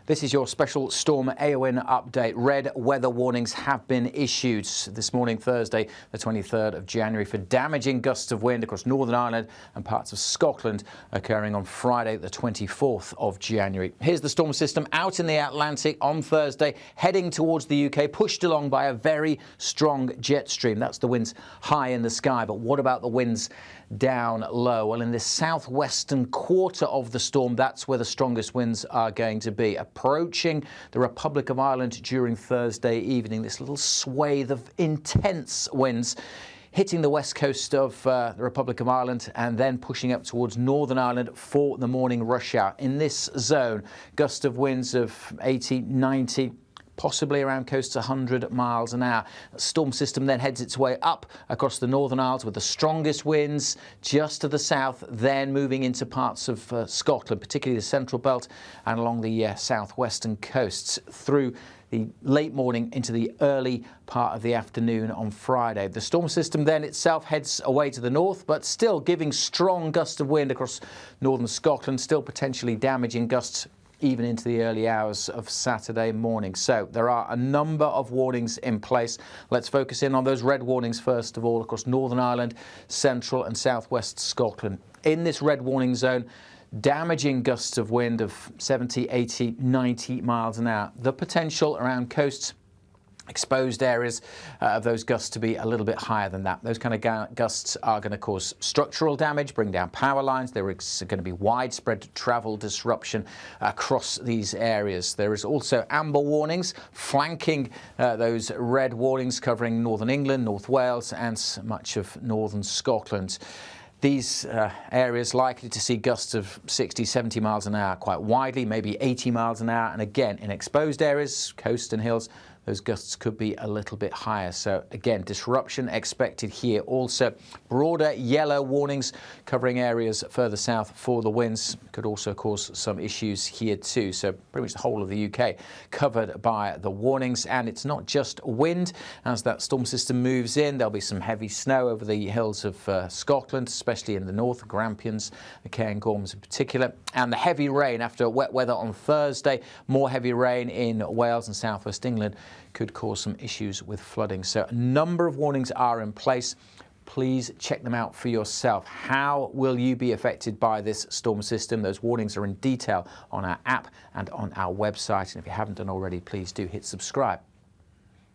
This is your special Storm Éowyn update. Red weather warnings have been issued this morning, Thursday, the 23rd of January, for damaging gusts of wind across Northern Ireland and parts of Scotland, occurring on Friday, the 24th of January. Here's the storm system out in the Atlantic on Thursday, heading towards the UK, pushed along by a very strong jet stream. That's the winds high in the sky. But what about the winds down low? Well, in the southwestern quarter of the storm, that's where the strongest winds are going to be. Approaching the Republic of Ireland during Thursday evening, this little swathe of intense winds hitting the west coast of the Republic of Ireland and then pushing up towards Northern Ireland for the morning rush hour. In this zone, gusts of winds of 80, 90, possibly around coasts 100 miles an hour. The storm system then heads its way up across the Northern Isles with the strongest winds just to the south, then moving into parts of Scotland, particularly the central belt and along the southwestern coasts through the late morning into the early part of the afternoon on Friday. The storm system then itself heads away to the north, but still giving strong gusts of wind across northern Scotland, still potentially damaging gusts even into the early hours of Saturday morning. So there are a number of warnings in place. Let's focus in on those red warnings first of all across Northern Ireland, central and southwest Scotland. In this red warning zone, damaging gusts of wind of 70, 80, 90 miles an hour. The potential around coasts, exposed areas of those gusts to be a little bit higher than that. Those kind of gusts are going to cause structural damage, bring down power lines. There is going to be widespread travel disruption across these areas. There is also amber warnings flanking those red warnings covering northern England, North Wales and much of northern Scotland. These areas likely to see gusts of 60, 70 miles an hour quite widely, maybe 80 miles an hour. And again, in exposed areas, coast and hills, those gusts could be a little bit higher. So again, disruption expected here. Also, broader yellow warnings covering areas further south for the winds could also cause some issues here too. So pretty much the whole of the UK covered by the warnings. And it's not just wind. As that storm system moves in, there'll be some heavy snow over the hills of Scotland, especially in the north, Grampians, the Cairngorms in particular. And the heavy rain after wet weather on Thursday, more heavy rain in Wales and southwest England could cause some issues with flooding. So a number of warnings are in place. Please check them out for yourself. How will you be affected by this storm system? Those warnings are in detail on our app and on our website. And if you haven't done already, please do hit subscribe.